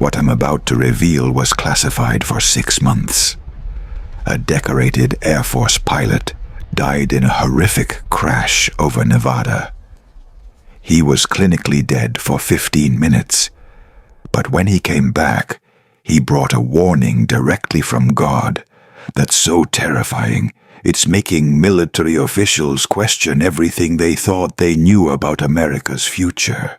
What I'm about to reveal was classified for 6 months. A decorated Air Force pilot died in a horrific crash over Nevada. He was clinically dead for 15 minutes, but when he came back, he brought a warning directly from God that's so terrifying it's making military officials question everything they thought they knew about America's future.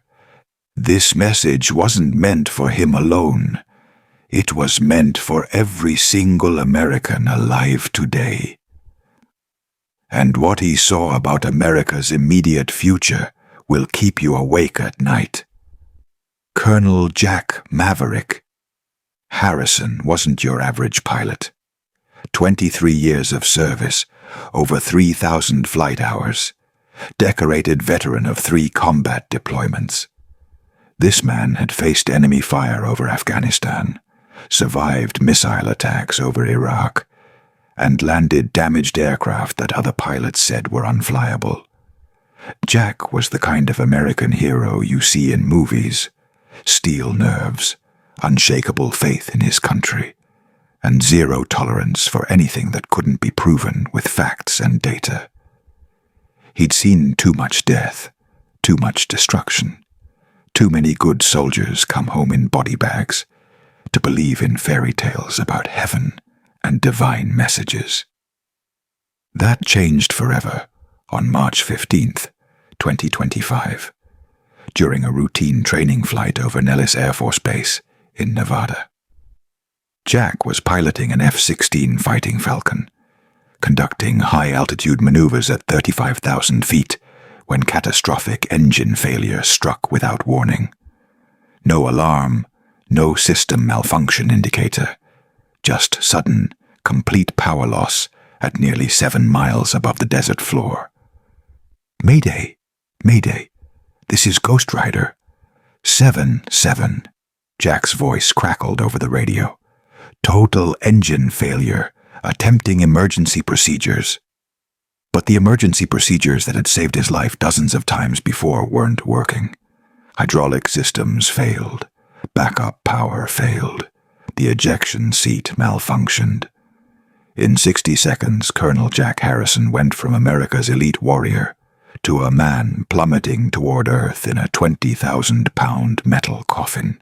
This message wasn't meant for him alone. It was meant for every single American alive today. And what he saw about America's immediate future will keep you awake at night. Colonel Jack Maverick Harrison wasn't your average pilot. 23 years of service, over 3,000 flight hours, decorated veteran of 3 combat deployments. This man had faced enemy fire over Afghanistan, survived missile attacks over Iraq, and landed damaged aircraft that other pilots said were unflyable. Jack was the kind of American hero you see in movies: steel nerves, unshakable faith in his country, and zero tolerance for anything that couldn't be proven with facts and data. He'd seen too much death, too much destruction, too many good soldiers come home in body bags to believe in fairy tales about heaven and divine messages. That changed forever on March 15th, 2025, during a routine training flight over Nellis Air Force Base in Nevada. Jack was piloting an F-16 Fighting Falcon, conducting high-altitude maneuvers at 35,000 feet when catastrophic engine failure struck without warning. No alarm, no system malfunction indicator, just sudden, complete power loss at nearly 7 miles above the desert floor. "Mayday! Mayday! This is Ghost Rider. 7-7. Jack's voice crackled over the radio. "Total engine failure. Attempting emergency procedures." But the emergency procedures that had saved his life dozens of times before weren't working. Hydraulic systems failed. Backup power failed. The ejection seat malfunctioned. In 60 seconds, Colonel Jack Harrison went from America's elite warrior to a man plummeting toward Earth in a 20,000-pound metal coffin.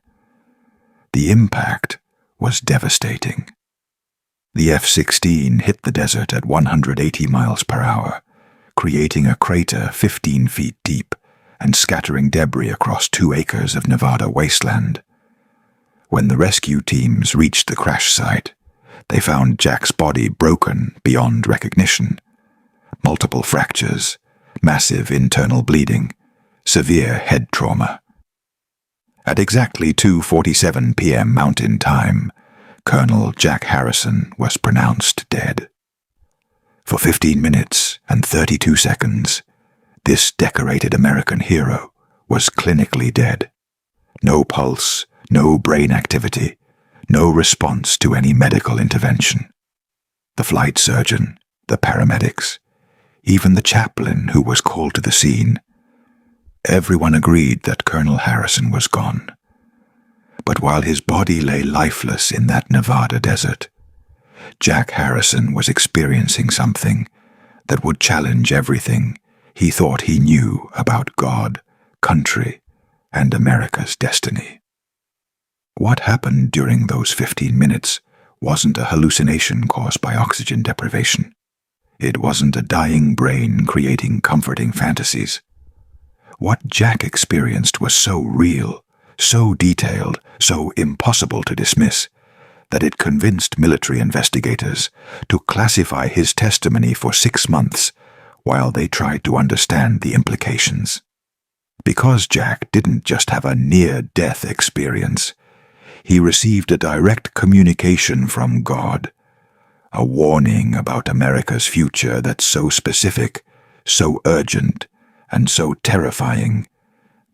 The impact was devastating. The F-16 hit the desert at 180 miles per hour, creating a crater 15 feet deep and scattering debris across 2 acres of Nevada wasteland. When the rescue teams reached the crash site, they found Jack's body broken beyond recognition. Multiple fractures, massive internal bleeding, severe head trauma. At exactly 2:47 p.m. Mountain Time, Colonel Jack Harrison was pronounced dead. For 15 minutes and 32 seconds, this decorated American hero was clinically dead. No pulse, no brain activity, no response to any medical intervention. The flight surgeon, the paramedics, even the chaplain who was called to the scene, everyone agreed that Colonel Harrison was gone. But while his body lay lifeless in that Nevada desert, Jack Harrison was experiencing something that would challenge everything he thought he knew about God, country, and America's destiny. What happened during those 15 minutes wasn't a hallucination caused by oxygen deprivation. It wasn't a dying brain creating comforting fantasies. What Jack experienced was so real, so detailed, so impossible to dismiss, that it convinced military investigators to classify his testimony for 6 months while they tried to understand the implications. Because Jack didn't just have a near-death experience, he received a direct communication from God, a warning about America's future that's so specific, so urgent, and so terrifying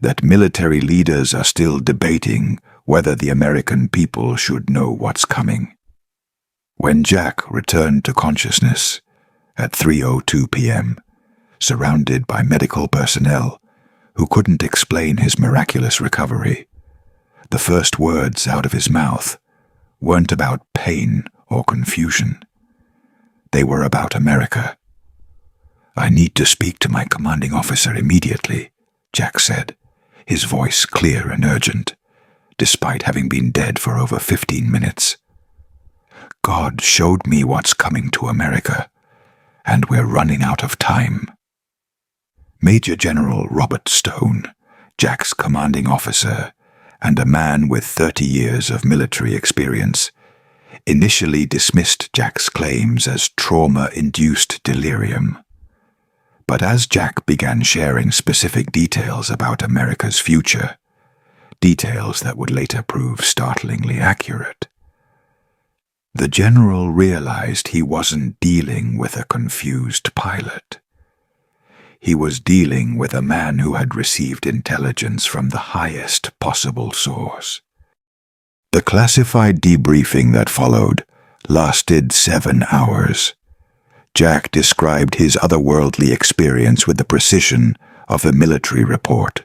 that military leaders are still debating whether the American people should know what's coming. When Jack returned to consciousness at 3:02 p.m., surrounded by medical personnel who couldn't explain his miraculous recovery, The first words out of his mouth weren't about pain or confusion. They were about America. "I need to speak to my commanding officer immediately," Jack said, his voice clear and urgent, despite having been dead for over 15 minutes. "God showed me what's coming to America, and we're running out of time." Major General Robert Stone, Jack's commanding officer, and a man with 30 years of military experience, initially dismissed Jack's claims as trauma-induced delirium. But as Jack began sharing specific details about America's future, details that would later prove startlingly accurate, the general realized he wasn't dealing with a confused pilot. He was dealing with a man who had received intelligence from the highest possible source. The classified debriefing that followed lasted 7 hours. Jack described his otherworldly experience with the precision of a military report,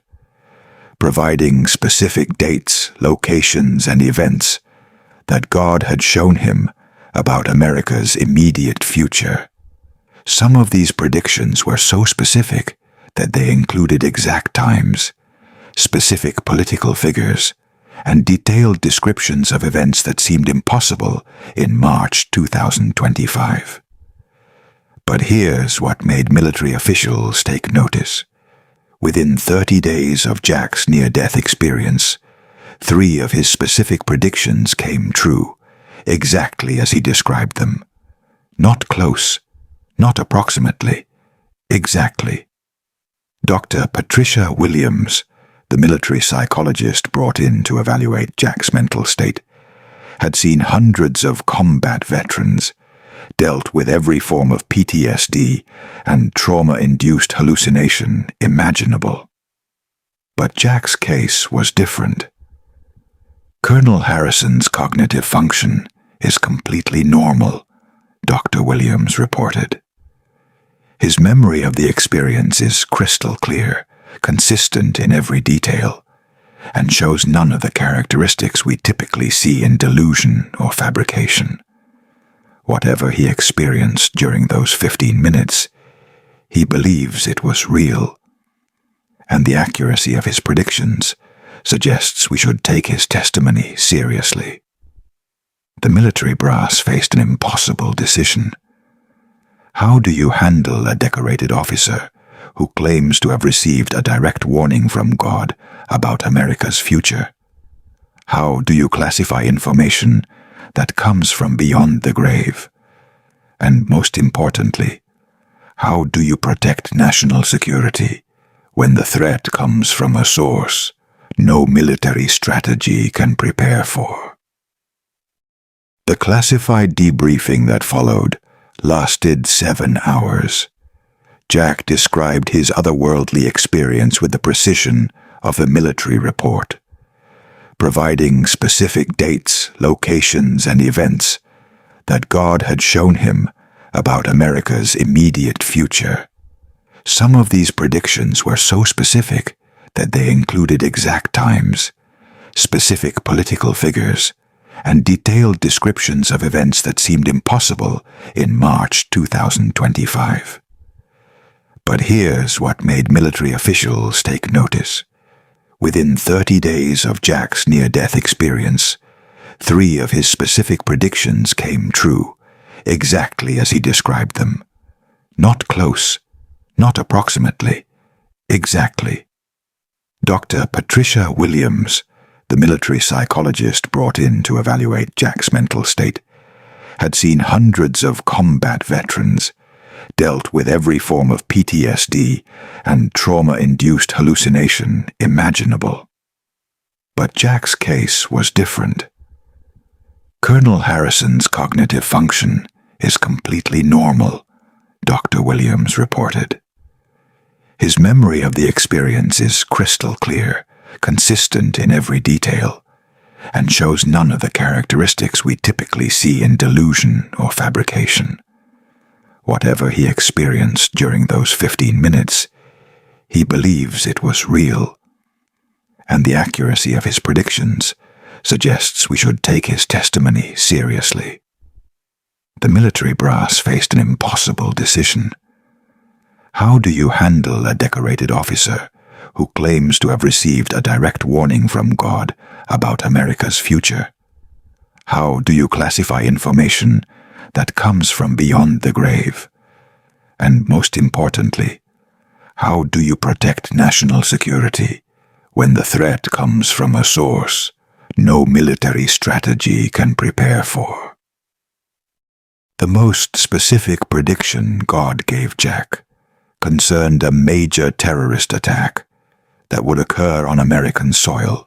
providing specific dates, locations, and events that God had shown him about America's immediate future. Some of these predictions were so specific that they included exact times, specific political figures, and detailed descriptions of events that seemed impossible in March 2025. But here's what made military officials take notice. Within 30 days of Jack's near-death experience, 3 of his specific predictions came true, exactly as he described them. Not close, not approximately, exactly. Dr. Patricia Williams, the military psychologist brought in to evaluate Jack's mental state, had seen hundreds of combat veterans, dealt with every form of PTSD and trauma-induced hallucination imaginable. But Jack's case was different. Colonel Harrison's cognitive function is completely normal, Dr. Williams reported. His memory of the experience is crystal clear, consistent in every detail, and shows none of the characteristics we typically see in delusion or fabrication. Whatever he experienced during those 15 minutes, he believes it was real, and the accuracy of his predictions suggests we should take his testimony seriously. The military brass faced an impossible decision. How do you handle a decorated officer who claims to have received a direct warning from God about America's future? How do you classify information that comes from beyond the grave? And most importantly, how do you protect national security when the threat comes from a source no military strategy can prepare for? The classified debriefing that followed lasted 7 hours. Jack described his otherworldly experience with the precision of a military report, providing specific dates, locations, and events that God had shown him about America's immediate future. Some of these predictions were so specific that they included exact times, specific political figures, and detailed descriptions of events that seemed impossible in March 2025. But here's what made military officials take notice. Within 30 days of Jack's near-death experience, 3 of his specific predictions came true, exactly as he described them. Not close, not approximately, exactly. Dr. Patricia Williams, the military psychologist brought in to evaluate Jack's mental state, had seen hundreds of combat veterans, dealt with every form of PTSD and trauma-induced hallucination imaginable. But Jack's case was different. Colonel Harrison's cognitive function is completely normal, Dr. Williams reported. His memory of the experience is crystal clear, consistent in every detail, and shows none of the characteristics we typically see in delusion or fabrication. Whatever he experienced during those 15 minutes, he believes it was real, and the accuracy of his predictions suggests we should take his testimony seriously. The military brass faced an impossible decision. How do you handle a decorated officer who claims to have received a direct warning from God about America's future? How do you classify information that comes from beyond the grave? And most importantly, how do you protect national security when the threat comes from a source no military strategy can prepare for? The most specific prediction God gave Jack concerned a major terrorist attack that would occur on American soil,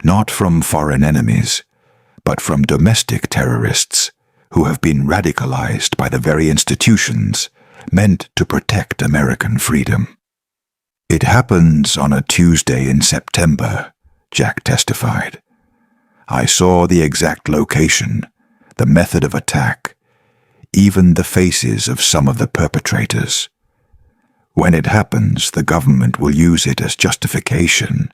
not from foreign enemies, but from domestic terrorists who have been radicalized by the very institutions meant to protect American freedom. It happens on a Tuesday in September, Jack testified. I saw the exact location, the method of attack, even the faces of some of the perpetrators. When it happens, the government will use it as justification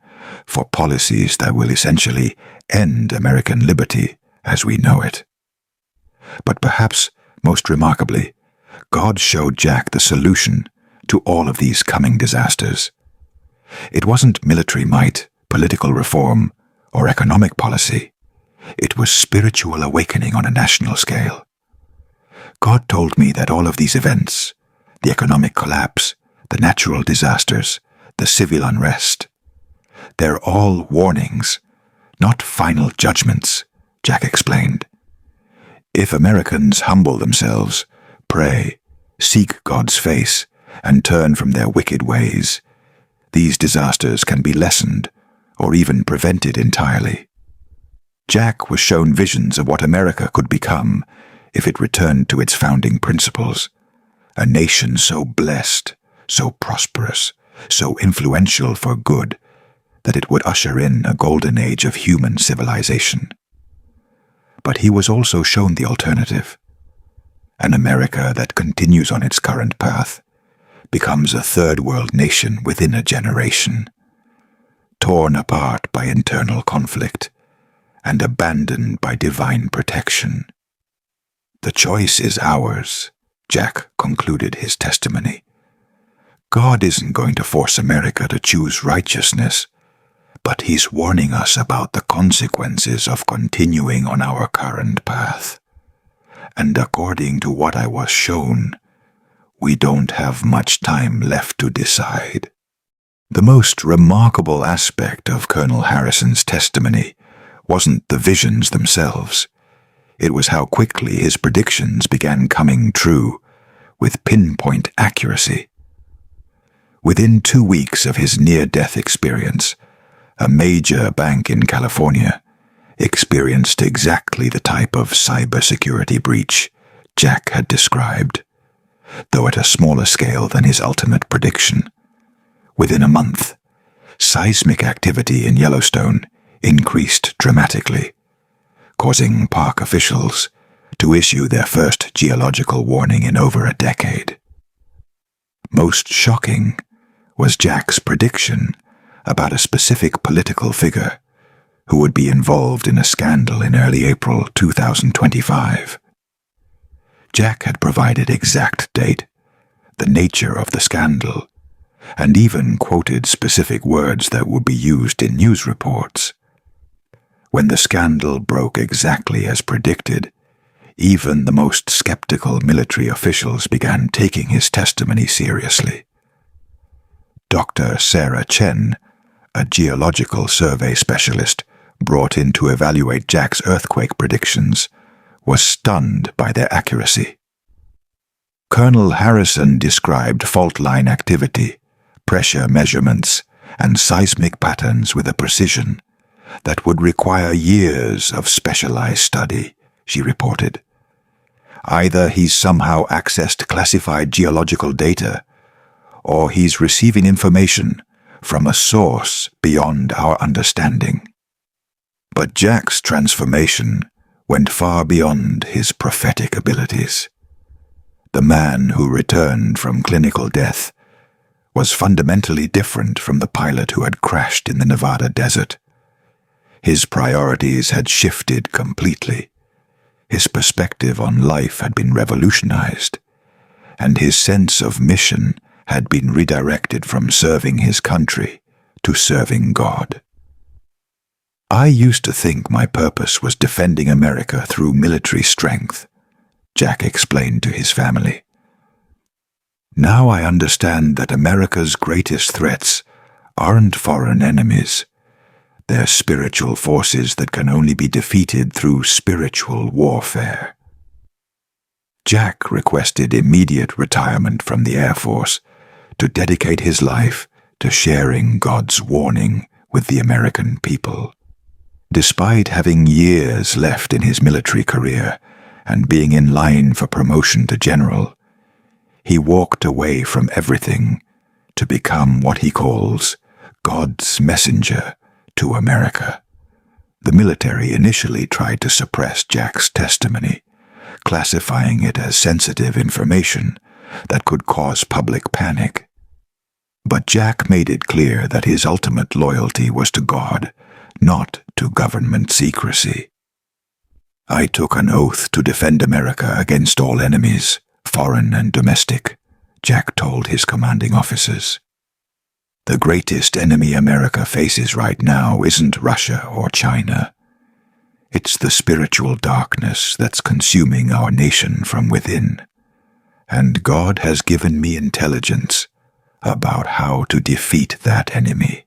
for policies that will essentially end American liberty as we know it. But perhaps, most remarkably, God showed Jack the solution to all of these coming disasters. It wasn't military might, political reform, or economic policy. It was spiritual awakening on a national scale. God told me that all of these events, the economic collapse, the natural disasters, the civil unrest, they're all warnings, not final judgments, Jack explained. If Americans humble themselves, pray, seek God's face, and turn from their wicked ways, these disasters can be lessened or even prevented entirely. Jack was shown visions of what America could become if it returned to its founding principles, a nation so blessed, so prosperous, so influential for good, that it would usher in a golden age of human civilization. But he was also shown the alternative. An America that continues on its current path becomes a third-world nation within a generation, torn apart by internal conflict and abandoned by divine protection. The choice is ours, Jack concluded his testimony. God isn't going to force America to choose righteousness, but he's warning us about the consequences of continuing on our current path. And according to what I was shown, we don't have much time left to decide. The most remarkable aspect of Colonel Harrison's testimony wasn't the visions themselves. It was how quickly his predictions began coming true, with pinpoint accuracy. Within 2 weeks of his near-death experience, a major bank in California experienced exactly the type of cybersecurity breach Jack had described, though at a smaller scale than his ultimate prediction. Within a month, seismic activity in Yellowstone increased dramatically, causing park officials to issue their first geological warning in over a decade. Most shocking was Jack's prediction about a specific political figure who would be involved in a scandal in early April 2025. Jack had provided exact date, the nature of the scandal, and even quoted specific words that would be used in news reports. When the scandal broke exactly as predicted, even the most skeptical military officials began taking his testimony seriously. Dr. Sarah Chen, a geological survey specialist brought in to evaluate Jack's earthquake predictions, was stunned by their accuracy. Colonel Harrison described fault line activity, pressure measurements, and seismic patterns with a precision that would require years of specialized study, she reported. Either he's somehow accessed classified geological data, or he's receiving information from a source beyond our understanding. But Jack's transformation went far beyond his prophetic abilities. The man who returned from clinical death was fundamentally different from the pilot who had crashed in the Nevada desert. His priorities had shifted completely. His perspective on life had been revolutionized, and his sense of mission had been redirected from serving his country to serving God. "I used to think my purpose was defending America through military strength," Jack explained to his family. "Now I understand that America's greatest threats aren't foreign enemies. They're spiritual forces that can only be defeated through spiritual warfare." Jack requested immediate retirement from the Air Force to dedicate his life to sharing God's warning with the American people. Despite having years left in his military career and being in line for promotion to general, he walked away from everything to become what he calls God's messenger to America. The military initially tried to suppress Jack's testimony, classifying it as sensitive information that could cause public panic. But Jack made it clear that his ultimate loyalty was to God, not to government secrecy. "I took an oath to defend America against all enemies, foreign and domestic," Jack told his commanding officers. "The greatest enemy America faces right now isn't Russia or China. It's the spiritual darkness that's consuming our nation from within. And God has given me intelligence about how to defeat that enemy."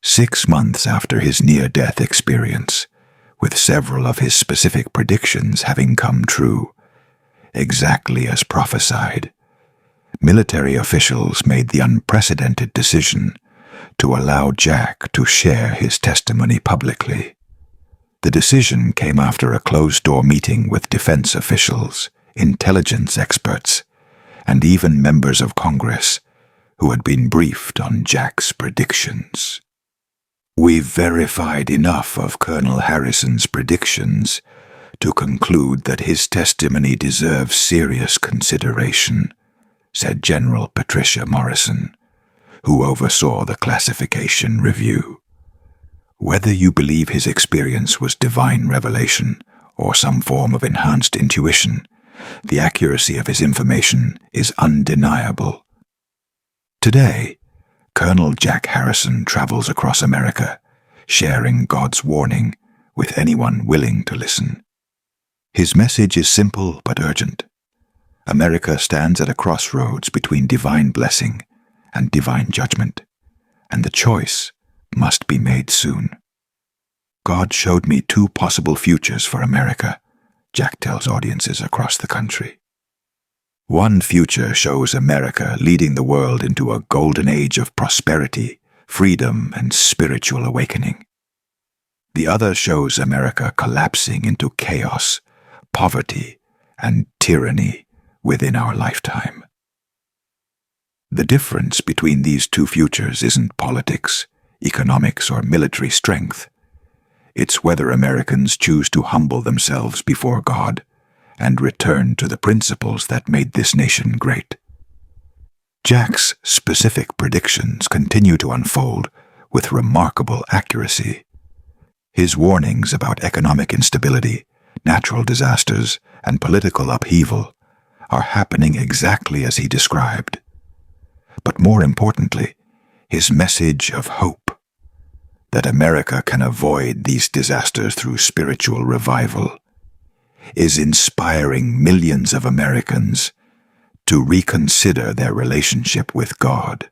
6 months after his near-death experience, with several of his specific predictions having come true, exactly as prophesied, military officials made the unprecedented decision to allow Jack to share his testimony publicly. The decision came after a closed-door meeting with defense officials, intelligence experts, and even members of Congress who had been briefed on Jack's predictions. "We've verified enough of Colonel Harrison's predictions to conclude that his testimony deserves serious consideration," said General Patricia Morrison, who oversaw the classification review. "Whether you believe his experience was divine revelation or some form of enhanced intuition, the accuracy of his information is undeniable." Today, Colonel Jack Harrison travels across America, sharing God's warning with anyone willing to listen. His message is simple but urgent. America stands at a crossroads between divine blessing and divine judgment, and the choice must be made soon. "God showed me 2 possible futures for America," Jack tells audiences across the country. "One future shows America leading the world into a golden age of prosperity, freedom, and spiritual awakening. The other shows America collapsing into chaos, poverty, and tyranny within our lifetime." The difference between these 2 futures isn't politics, economics, or military strength. It's whether Americans choose to humble themselves before God and return to the principles that made this nation great. Jack's specific predictions continue to unfold with remarkable accuracy. His warnings about economic instability, natural disasters, and political upheaval are happening exactly as he described. But more importantly, his message of hope, that America can avoid these disasters through spiritual revival, is inspiring millions of Americans to reconsider their relationship with God.